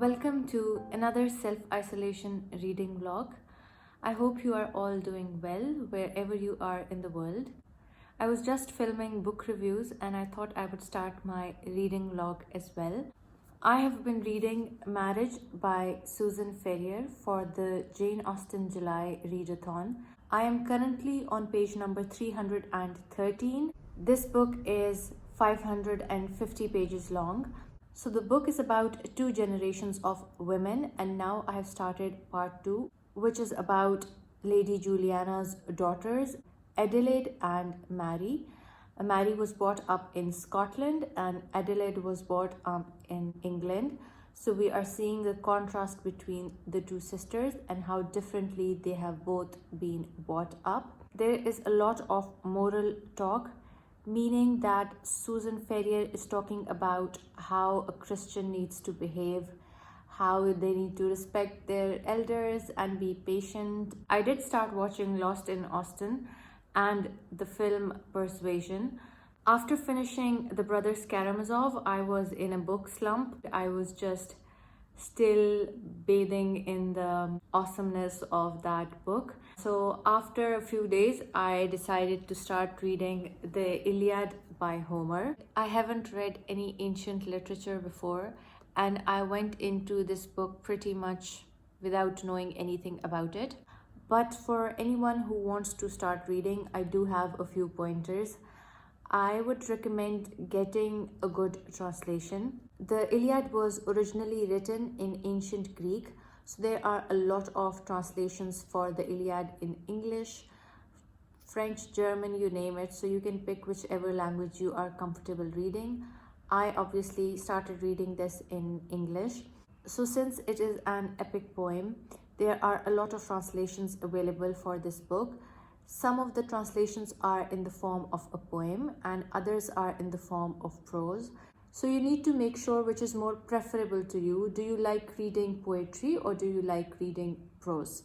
Welcome to another self-isolation reading vlog. I hope you are all doing well wherever you are in the world. I was just filming book reviews and I thought I would start my reading vlog as well. I have been reading Marriage by Susan Ferrier for the Jane Austen July Readathon. I am currently on page number 313. This book is 550 pages long. So the book is about two generations of women, and now I have started part 2, which is about Lady Juliana's daughters, Adelaide and Mary. Mary was brought up in Scotland and Adelaide was brought up in England. So we are seeing the contrast between the two sisters and how differently they have both been brought up. There is a lot of moral talk, meaning that Susan Ferrier is talking about how a Christian needs to behave, how they need to respect their elders and be patient. I did start watching Lost in Austen and the film Persuasion. After finishing The Brothers Karamazov, I was in a book slump. I was just still bathing in the awesomeness of that book. So after a few days, I decided to start reading the Iliad by Homer. I haven't read any ancient literature before, and I went into this book pretty much without knowing anything about it. But for anyone who wants to start reading, I do have a few pointers. I would recommend getting a good translation. The Iliad was originally written in ancient Greek, so there are a lot of translations for the Iliad in English, French, German, you name it, so you can pick whichever language you are comfortable reading. I obviously started reading this in English. So since it is an epic poem, there are a lot of translations available for this book. Some of the translations are in the form of a poem and others are in the form of prose. So you need to make sure which is more preferable to you. Do you like reading poetry or do you like reading prose?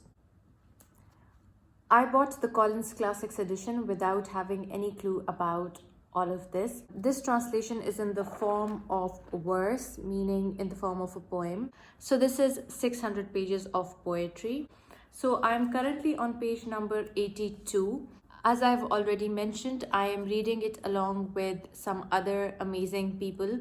I bought the Collins Classics edition without having any clue about all of this. This translation is in the form of verse, meaning in the form of a poem. So this is 600 pages of poetry. So I'm currently on page number 82. As I've already mentioned, I am reading it along with some other amazing people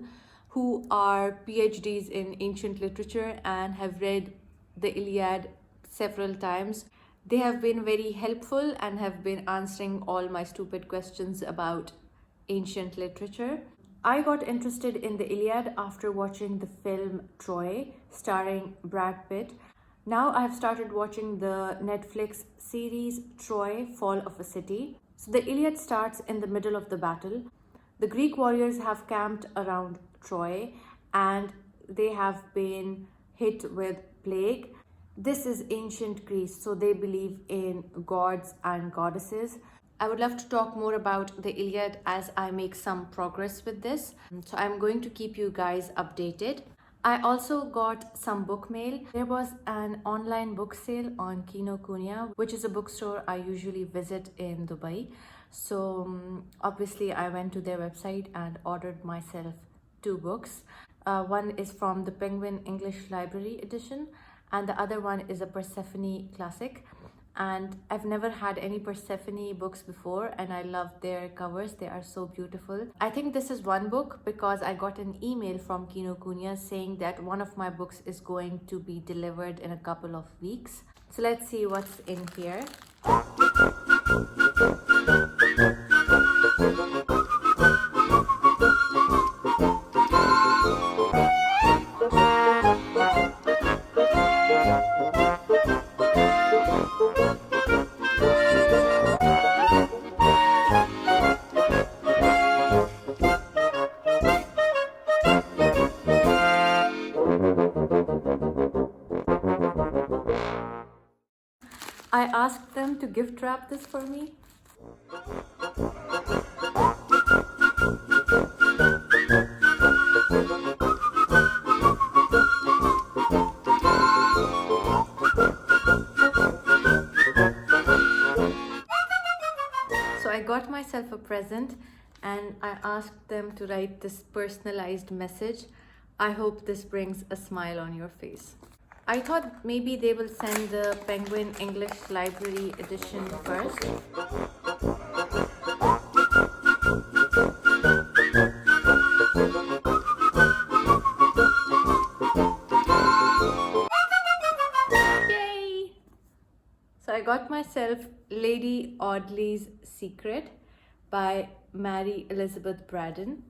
who are PhDs in ancient literature and have read the Iliad several times. They have been very helpful and have been answering all my stupid questions about ancient literature. I got interested in the Iliad after watching the film Troy, starring Brad Pitt. Now I've started watching the Netflix series Troy, Fall of a City. So the Iliad starts in the middle of the battle. The Greek warriors have camped around Troy and they have been hit with plague. This is ancient Greece, so they believe in gods and goddesses. I would love to talk more about the Iliad as I make some progress with this. So I'm going to keep you guys updated. I also got some book mail. There was an online book sale on Kinokuniya, which is a bookstore I usually visit in Dubai. So obviously I went to their website and ordered myself 2 books. One is from the Penguin English Library edition and the other one is a Persephone classic. And I've never had any Persephone books before and I love their covers. They are so beautiful. I think this is one book because I got an email from Kinokuniya saying that one of my books is going to be delivered in a couple of weeks. So let's see what's in here. I asked them to gift wrap this for me. So I got myself a present and I asked them to write this personalized message I hope this brings a smile on your face. I thought maybe they will send the Penguin English Library edition first. Yay! So I got myself Lady Audley's Secret by Mary Elizabeth Braddon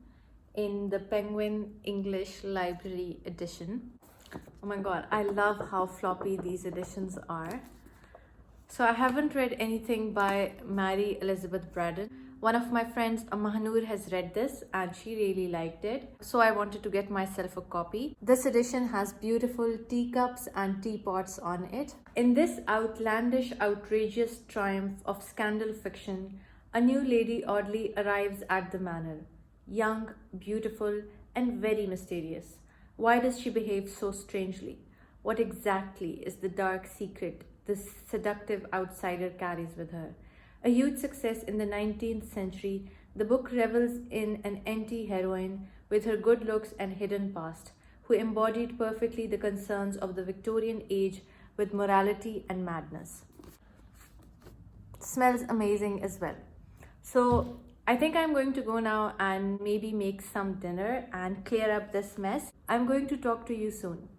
in the Penguin English Library edition. Oh my god, I love how floppy these editions are. So I haven't read anything by Mary Elizabeth Braddon. One of my friends, Mahanur, has read this and she really liked it. So I wanted to get myself a copy. This edition has beautiful teacups and teapots on it. In this outlandish, outrageous triumph of scandal fiction, a new Lady Audley arrives at the manor. Young, beautiful, and very mysterious. Why does she behave so strangely? What exactly is the dark secret this seductive outsider carries with her? A huge success in the 19th century, the book revels in an anti-heroine with her good looks and hidden past, who embodied perfectly the concerns of the Victorian age with morality and madness. Smells amazing as well. So I think I'm going to go now and maybe make some dinner and clear up this mess. I'm going to talk to you soon.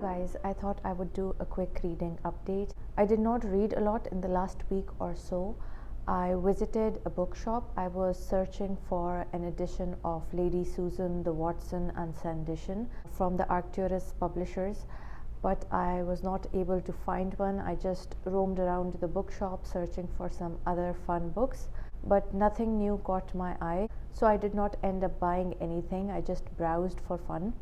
guys, I thought I would do a quick reading update. I did not read a lot in the last week or so. I visited a bookshop. I was searching for an edition of Lady Susan, the Watson and Son edition from the Arcturus publishers, but I was not able to find one. I just roamed around the bookshop searching for some other fun books, but nothing new caught my eye, so I did not end up buying anything. I just browsed for fun.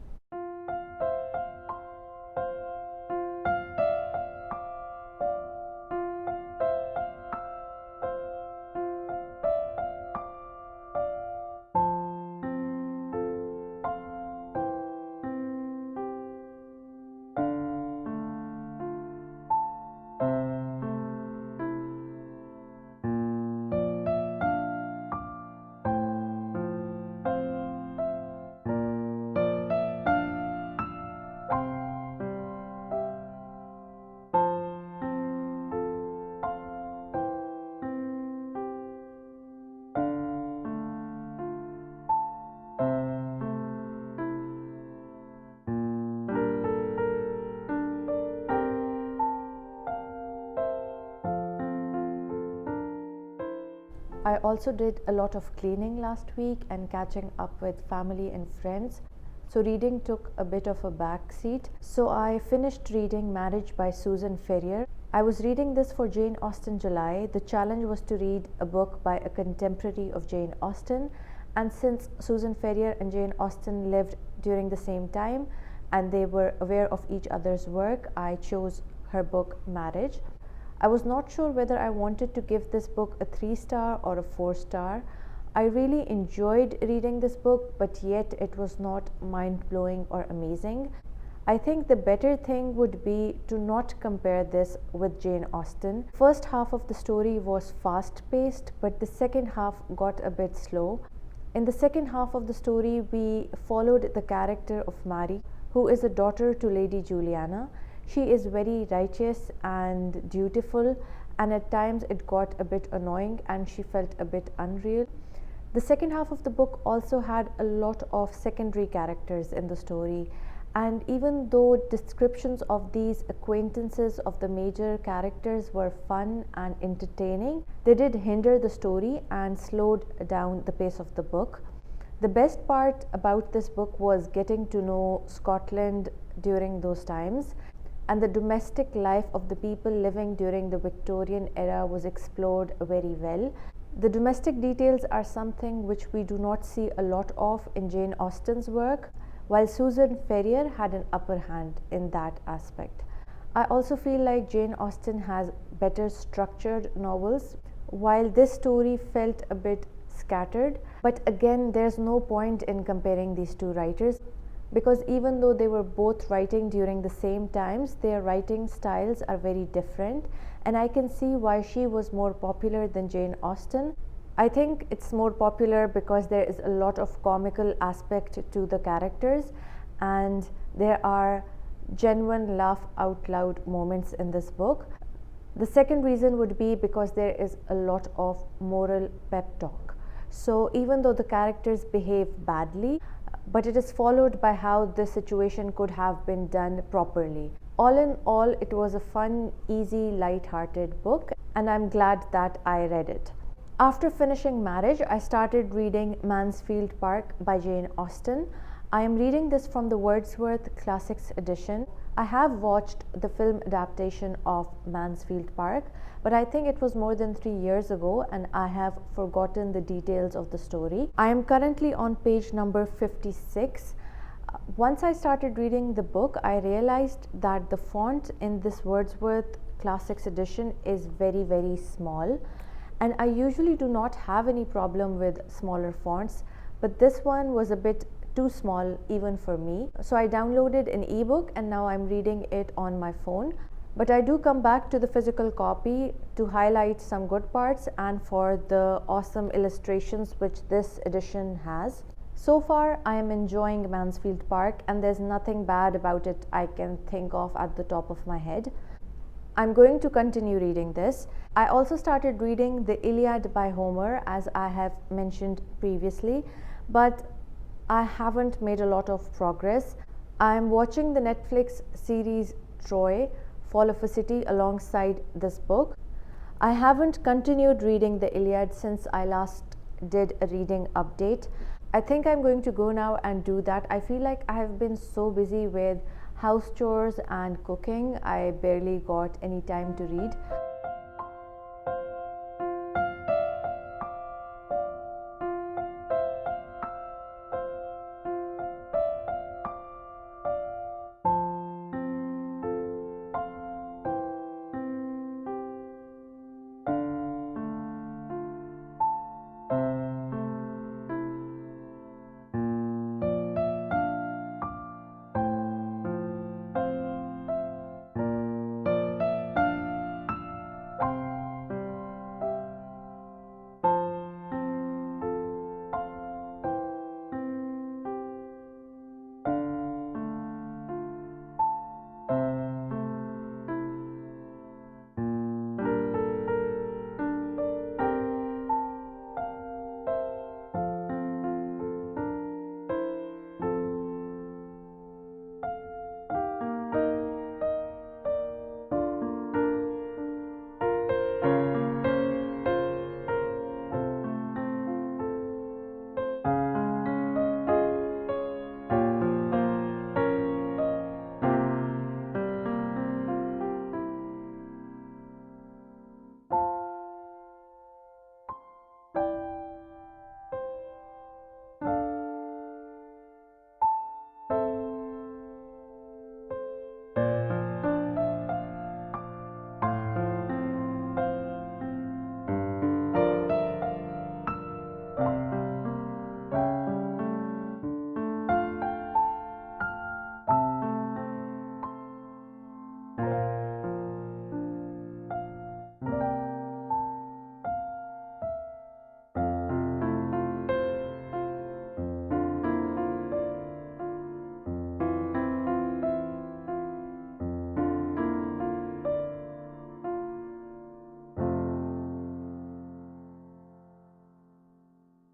I also did a lot of cleaning last week and catching up with family and friends, so reading took a bit of a back seat. So I finished reading Marriage by Susan Ferrier. I was reading this for Jane Austen July. The challenge was to read a book by a contemporary of Jane Austen, and since Susan Ferrier and Jane Austen lived during the same time and they were aware of each other's work, I chose her book Marriage. I was not sure whether I wanted to give this book a 3-star or a 4-star. I really enjoyed reading this book, but yet it was not mind-blowing or amazing. I think the better thing would be to not compare this with Jane Austen. First half of the story was fast-paced, but the second half got a bit slow. In the second half of the story, we followed the character of Mary, who is a daughter to Lady Juliana. She is very righteous and dutiful, and at times it got a bit annoying and she felt a bit unreal. The second half of the book also had a lot of secondary characters in the story, and even though descriptions of these acquaintances of the major characters were fun and entertaining, they did hinder the story and slowed down the pace of the book. The best part about this book was getting to know Scotland during those times, and the domestic life of the people living during the Victorian era was explored very well. The domestic details are something which we do not see a lot of in Jane Austen's work, while Susan Ferrier had an upper hand in that aspect. I also feel like Jane Austen has better structured novels, while this story felt a bit scattered. But again, there's no point in comparing these two writers, because even though they were both writing during the same times, their writing styles are very different, and I can see why she was more popular than Jane Austen. I think it's more popular because there is a lot of comical aspect to the characters, and there are genuine laugh out loud moments in this book. The second reason would be because there is a lot of moral pep talk. So even though the characters behave badly, but it is followed by how the situation could have been done properly. All in all, it was a fun, easy, light-hearted book, and I'm glad that I read it. After finishing Marriage, I started reading Mansfield Park by Jane Austen. I am reading this from the Wordsworth Classics edition. I have watched the film adaptation of Mansfield Park, but I think it was more than 3 years ago and I have forgotten the details of the story. I am currently on page number 56. Once I started reading the book, I realized that the font in this Wordsworth Classics edition is very, very small, and I usually do not have any problem with smaller fonts, but this one was a bit too small even for me. So I downloaded an ebook and now I'm reading it on my phone. But I do come back to the physical copy to highlight some good parts and for the awesome illustrations which this edition has. So far, I am enjoying Mansfield Park and there's nothing bad about it I can think of at the top of my head. I'm going to continue reading this. I also started reading the Iliad by Homer, as I have mentioned previously, but I haven't made a lot of progress. I'm watching the Netflix series Troy, Fall of a City alongside this book. I haven't continued reading the Iliad since I last did a reading update. I think I'm going to go now and do that. I feel like I have been so busy with house chores and cooking, I barely got any time to read.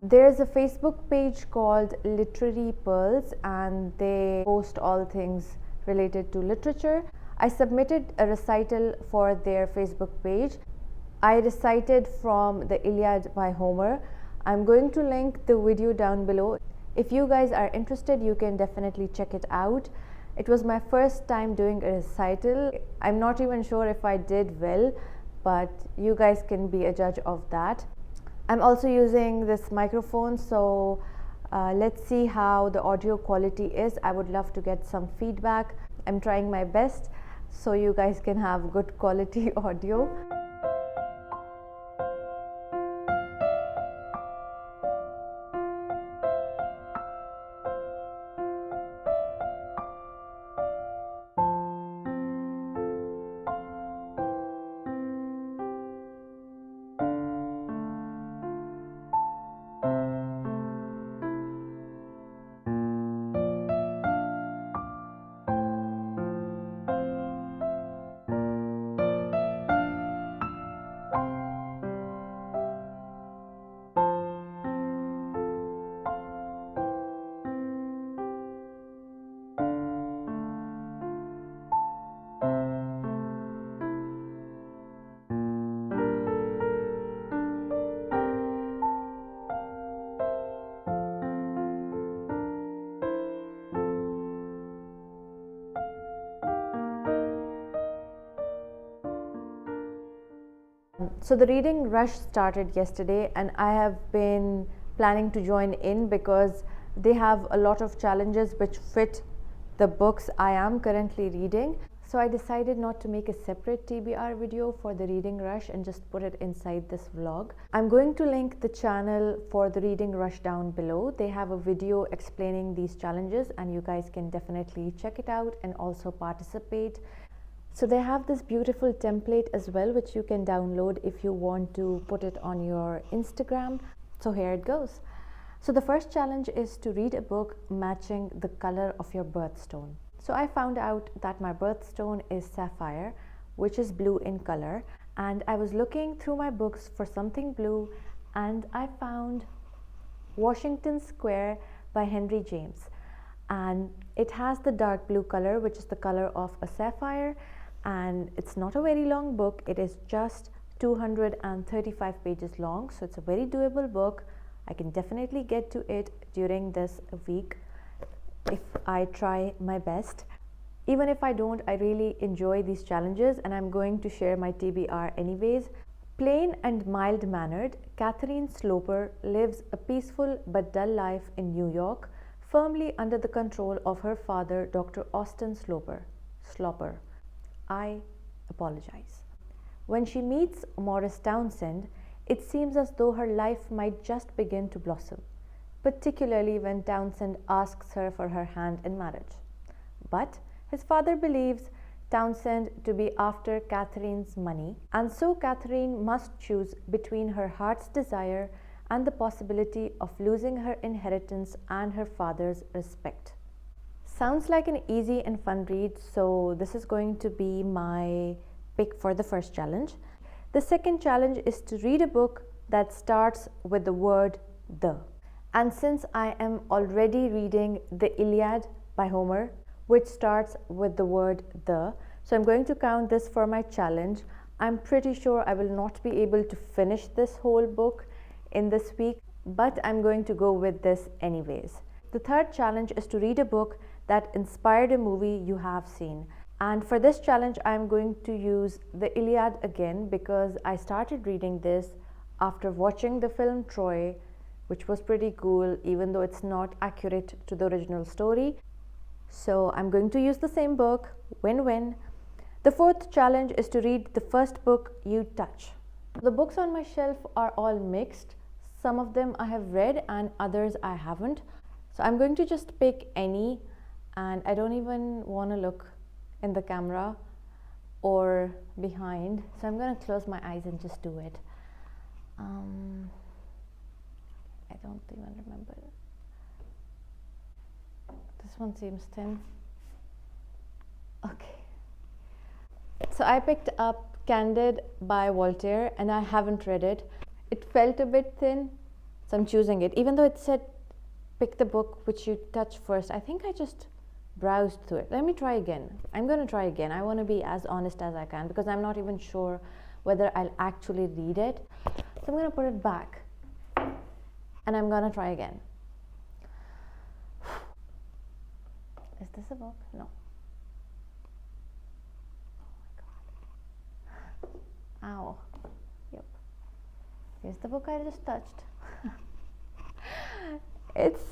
There's a Facebook page called Literary Pearls and they post all things related to literature. I submitted a recital for their Facebook page. I recited from the Iliad by Homer. I'm going to link the video down below. If you guys are interested, you can definitely check it out. It was my first time doing a recital. I'm not even sure if I did well, but you guys can be a judge of that. I'm also using this microphone, so let's see how the audio quality is. I would love to get some feedback. I'm trying my best so you guys can have good quality audio. So the reading rush started yesterday and I have been planning to join in because they have a lot of challenges which fit the books I am currently reading. So I decided not to make a separate TBR video for the reading rush and just put it inside this vlog. I'm going to link the channel for the reading rush down below. They have a video explaining these challenges and you guys can definitely check it out and also participate. So they have this beautiful template as well, which you can download if you want to put it on your Instagram. So here it goes. So the first challenge is to read a book matching the color of your birthstone. So I found out that my birthstone is sapphire, which is blue in color. And I was looking through my books for something blue and I found Washington Square by Henry James. and it has the dark blue color, which is the color of a sapphire, and it's not a very long book. It is just 235 pages long, so it's a very doable book. I can definitely get to it during this week if I try my best. Even if I don't, I really enjoy these challenges, and I'm going to share my TBR anyways. Plain and mild-mannered, Catherine Sloper lives a peaceful but dull life in New York, firmly under the control of her father, Dr. Austin Sloper. I apologize. When she meets Morris Townsend, it seems as though her life might just begin to blossom, particularly when Townsend asks her for her hand in marriage. But his father believes Townsend to be after Catherine's money, and so Catherine must choose between her heart's desire and the possibility of losing her inheritance and her father's respect. Sounds like an easy and fun read, so this is going to be my pick for the first challenge. The second challenge is to read a book that starts with the word the. And since I am already reading the Iliad by Homer, which starts with the word the, so I'm going to count this for my challenge. I'm pretty sure I will not be able to finish this whole book in this week, but I'm going to go with this anyways. The third challenge is to read a book that inspired a movie you have seen. And for this challenge, I'm going to use the Iliad again because I started reading this after watching the film Troy, which was pretty cool, even though it's not accurate to the original story. So I'm going to use the same book, win-win. The fourth challenge is to read the first book you touch. The books on my shelf are all mixed. Some of them I have read and others I haven't. So I'm going to just pick any, and I don't even want to look in the camera or behind, so I'm going to close my eyes and just do it. I don't even remember. This one seems thin. Okay, so I picked up Candide by Voltaire, and I haven't read it. It felt a bit thin, so I'm choosing it, even though it said pick the book which you touch first. I think I just browsed through it. Let me try again. I'm going to try again. I want to be as honest as I can because I'm not even sure whether I'll actually read it. So I'm going to put it back and I'm going to try again. Is this a book? No. Oh my god. Ow. Yep. Here's the book I just touched. It's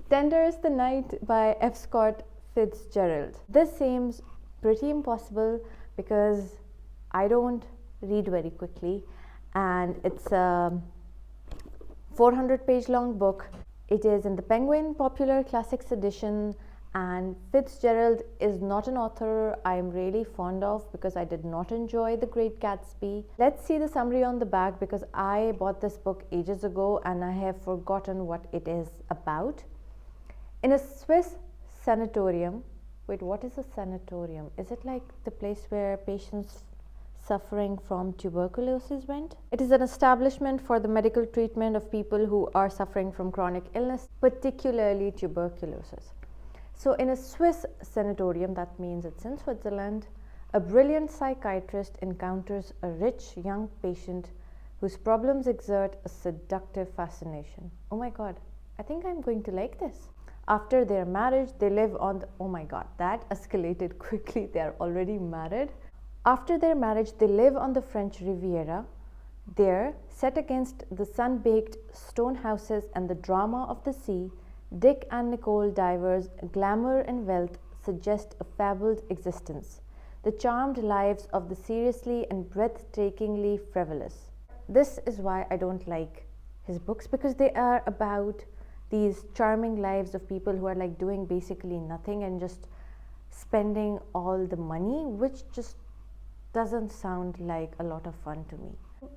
Tender is the Night by F. Scott Fitzgerald. This seems pretty impossible because I don't read very quickly, and it's a 400-page long book. It is in the Penguin Popular Classics edition, and Fitzgerald is not an author I'm really fond of because I did not enjoy The Great Gatsby. Let's see the summary on the back because I bought this book ages ago and I have forgotten what it is about. In a Swiss sanatorium, wait, what is a sanatorium? Is it like the place where patients suffering from tuberculosis went? It is an establishment for the medical treatment of people who are suffering from chronic illness, particularly tuberculosis. So in a Swiss sanatorium, that means it's in Switzerland, a brilliant psychiatrist encounters a rich young patient whose problems exert a seductive fascination. Oh my god, I think I'm going to like this. After their marriage, they live on the, oh my god, that escalated quickly. They are already married. After their marriage, they live on the French Riviera. There, set against the sun-baked stone houses and the drama of the sea, Dick and Nicole Divers' glamour and wealth suggest a fabled existence, the charmed lives of the seriously and breathtakingly frivolous. This is why I don't like his books, because they are about these charming lives of people who are like doing basically nothing and just spending all the money, which just doesn't sound like a lot of fun to me.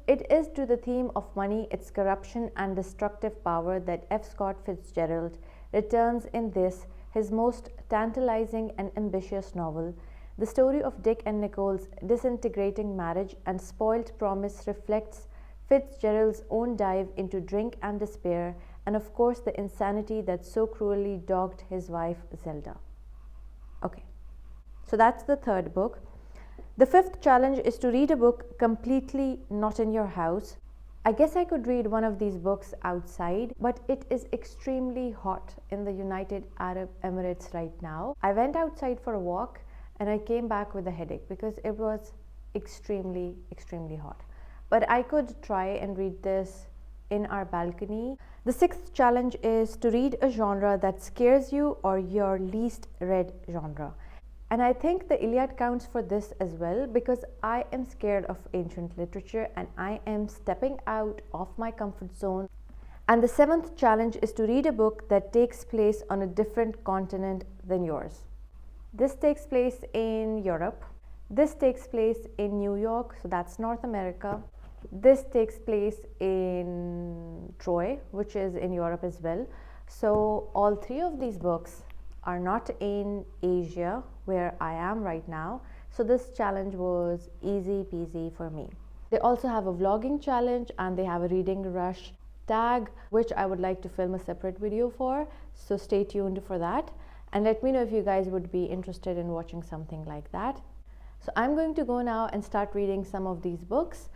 It is to the theme of money, its corruption and destructive power that F. Scott Fitzgerald returns in this, his most tantalizing and ambitious novel. The story of Dick and Nicole's disintegrating marriage and spoiled promise reflects Fitzgerald's own dive into drink and despair and of course, the insanity that so cruelly dogged his wife Zelda. Okay, so that's the third book. The fifth challenge is to read a book completely not in your house. I guess I could read one of these books outside, but it is extremely hot in the United Arab Emirates right now. I went outside for a walk and I came back with a headache because it was extremely hot. But I could try and read this in our balcony. The sixth challenge is to read a genre that scares you or your least read genre. And I think the Iliad counts for this as well, because I am scared of ancient literature and I am stepping out of my comfort zone. And the seventh challenge is to read a book that takes place on a different continent than yours. This takes place in Europe. This takes place in New York, so that's North America. This takes place in Troy, which is in Europe as well. So all three of these books are not in Asia, where I am right now. So this challenge was easy peasy for me. They also have a vlogging challenge and they have a reading rush tag, which I would like to film a separate video for. So stay tuned for that. And let me know if you guys would be interested in watching something like that. So I'm going to go now and start reading some of these books.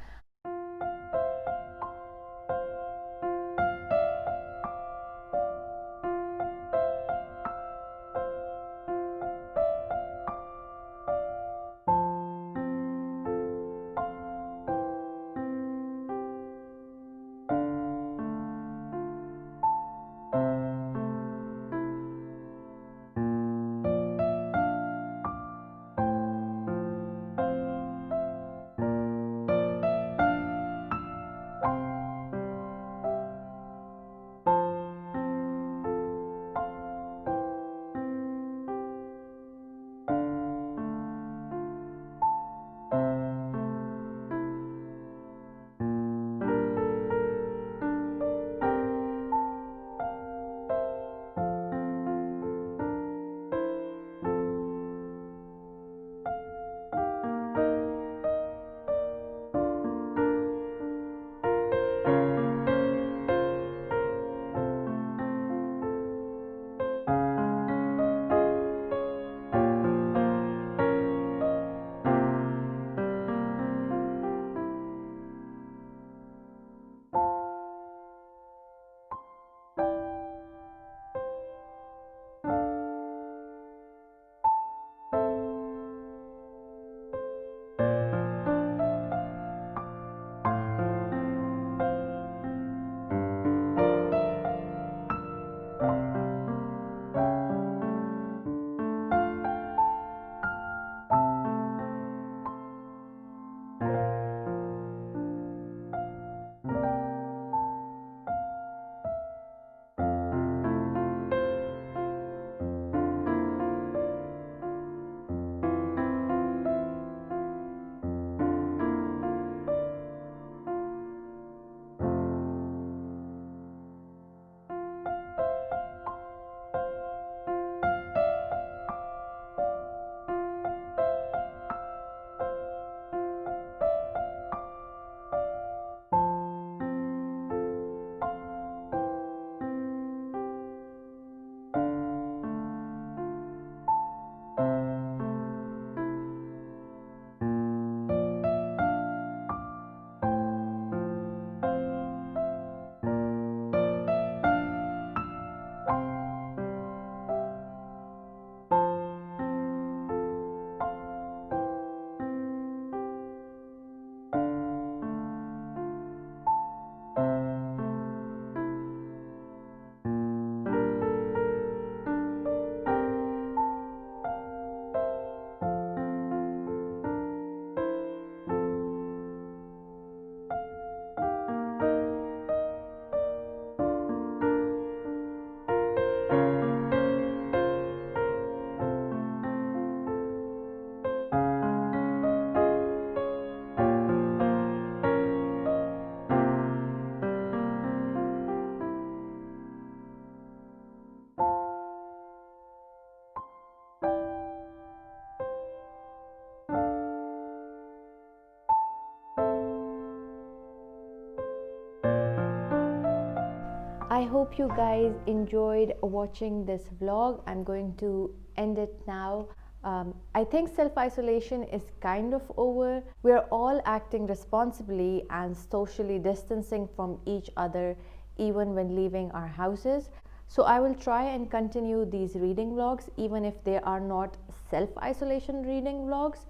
hope you guys enjoyed watching this vlog. I'm going to end it now. I think self-isolation is kind of over. We're all acting responsibly and socially distancing from each other even when leaving our houses. So I will try and continue these reading vlogs even if they are not self-isolation reading vlogs.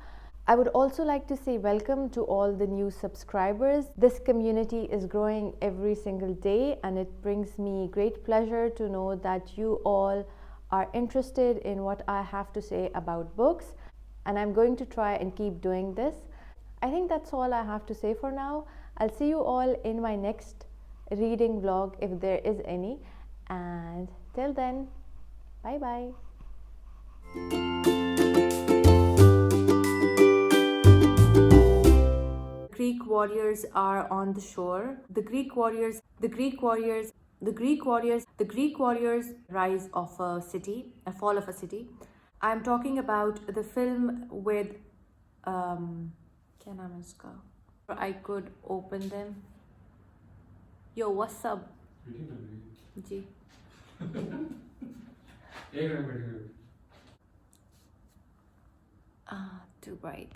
I would also like to say welcome to all the new subscribers. This community is growing every single day, and it brings me great pleasure to know that you all are interested in what I have to say about books, and I'm going to try and keep doing this. I think that's all I have to say for now. I'll see you all in my next reading vlog if there is any, and till then, bye bye. Greek warriors are on the shore. The Greek warriors rise of a city, a fall of a city. I'm talking about the film with क्या नाम है उसका? I could open them. Yo, what's up? Ji. Too bright.